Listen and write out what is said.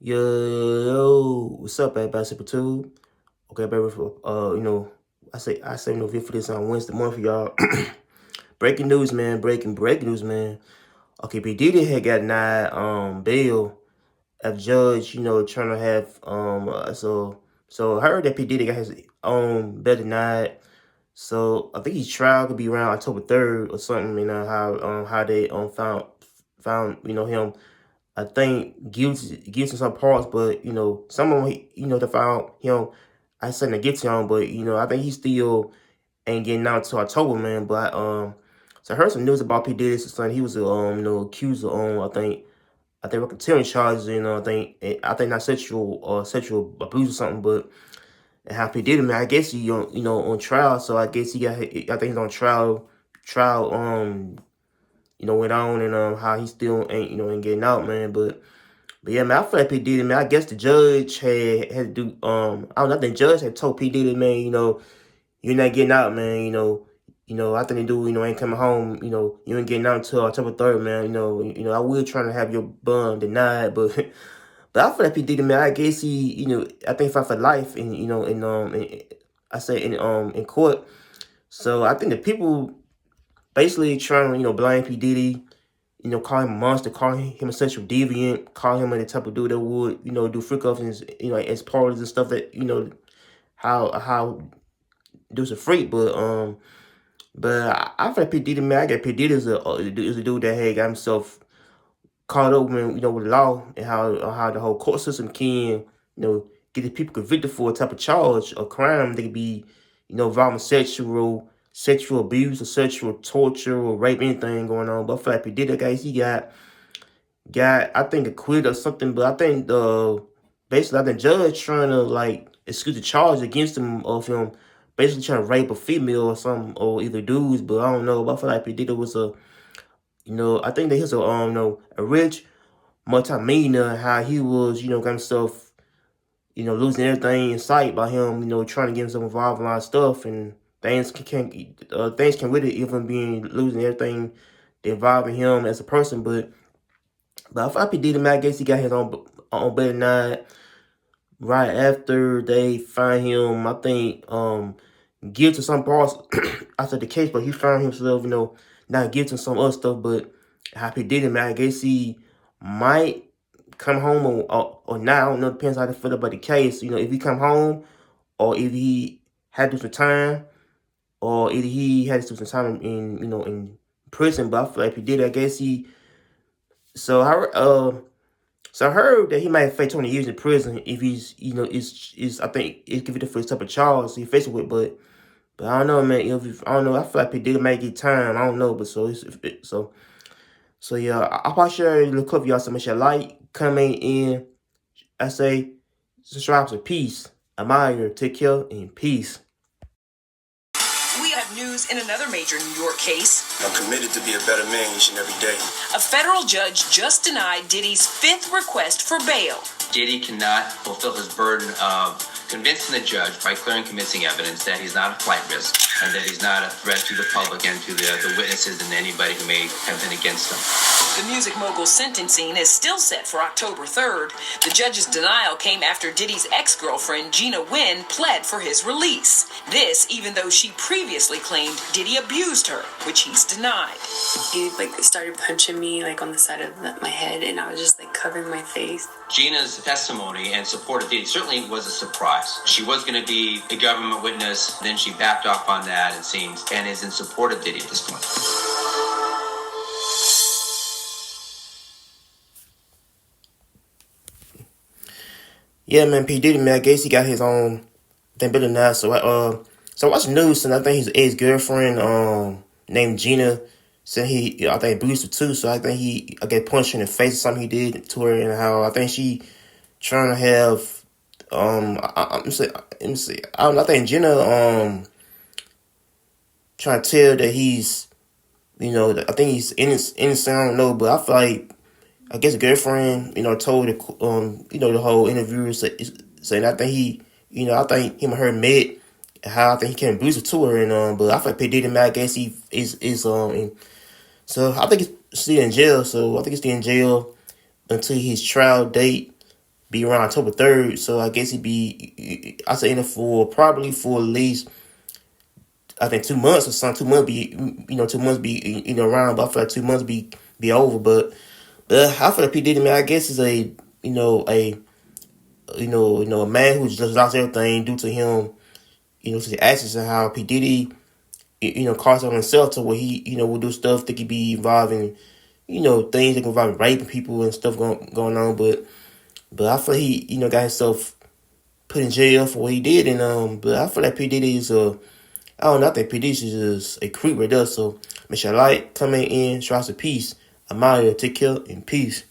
Yo, what's up, everybody? Super Two. Okay, baby. I say no video for this on Wednesday morning for y'all. breaking news, man. Breaking news, man. Okay, P Diddy had got denied bail of judge. Trying to have so I heard that P Diddy got his own bail denied. So I think his trial could be around October 3rd or something. How they found him. I think gives him some parts, but some of them they found him. I said to get him, but I think he still ain't getting out to October, man. But so I heard some news about P Diddy. Son, he was accused of I think racketeering charges. I think not sexual abuse or something, but and how P Diddy, man, I guess he on trial. So I guess I think he's on trial went on and how he still ain't getting out, man. But yeah, man, I feel like P Diddy, man. I guess the judge had to do I don't know. I think the judge had told P Diddy, man, you're not getting out, man. I think the dude, ain't coming home. You ain't getting out until October 3rd, man. I will trying to have your bond denied, but but I feel like P Diddy, man. I guess he, I think fight for life, and I say in court. So I think the people basically trying to blame P Diddy. Call him a monster, call him a sexual deviant, call him the type of dude that would, do freak offs and, as parties and stuff that, how dude's a freak. But I feel like P Diddy, man, I get P Diddy is a dude that had got himself caught up with, with law and how the whole court system can, get the people convicted for a type of charge or crime. They could be, involving sexual abuse or sexual torture or rape, anything going on. But I feel like P Diddy, guys, he got I think acquitted or something. But I think basically I think judge trying to excuse the charge against him of him basically trying to rape a female or something, or either dudes. But I don't know. But I feel like P Diddy was I think that he's a rich multi-millionaire. How he was got himself losing everything in sight by him trying to get himself involved in a lot of stuff, and things can really even being losing everything involving him as a person. But I feel like P Diddy, man, I guess he got his on better night right after they find him. I think guilty to some parts after the case, but he found himself not guilty to some other stuff. But how P Diddy, man, I guess he might come home or not. I don't know. Depends how they feel about the case. If he come home or if he had to do some time, or either he had to do some time in prison. But I feel like P Diddy, I guess he. So I heard that he might face 20 years in prison if he's is I think it's convicted for this type of charge he facing with. But I don't know, man. I don't know. I feel like P Diddy might get time. I don't know, but so yeah. I'll probably share a little clip of y'all. So make sure like, comment in. I say subscribe to peace. Admire, take care, and peace. We have news in another major New York case. I'm committed to be a better man each and every day. A federal judge just denied Diddy's 5th request for bail. Diddy cannot fulfill his burden of convincing the judge by clear and convincing evidence that he's not a flight risk and that he's not a threat to the public and to the witnesses and anybody who may have been against him. The music mogul's sentencing is still set for October 3rd. The judge's denial came after Diddy's ex-girlfriend, Gina Wynn, pled for his release. This, even though she previously claimed Diddy abused her, which he's denied. He started punching me on the side of my head, and I was just covering my face. Gina's testimony and support of Diddy certainly was a surprise. She was going to be a government witness, then she backed off on that, it seems, and is in support of Diddy at this point. Yeah, man, P Diddy, man, I guess he got his own thing better now. So I watched the news, and I think his ex-girlfriend named Gina said I think abused her too. So I think I get punched in the face or something he did to her, and how I think she trying to have let me see. I think Gina trying to tell that he's I think he's innocent. I don't know, but I feel like I guess the girlfriend told the whole interview saying I think I think him and her met, how I think he came abuse her to her, and but I feel like P Diddy, man, I guess he is so I think he's still in jail. So I think he's still in jail until his trial date. be around October 3rd. So I guess he'd be, I say in it for probably for at least, I think 2 months or something. 2 months be, 2 months be, around, but I feel like 2 months be over. But I feel like P. Diddy, man, I guess is a, a man who's just lost everything due to him, to the actions and how P. Diddy, cost on himself to where he, will do stuff that could be involving, things that can involve raping people and stuff going on. But I feel he, got himself put in jail for what he did. And but I feel like P. Diddy is I don't know, I think P. Diddy is just a creep right there. So make sure you like, comment in, show us a peace. I'm out here. Take care and peace.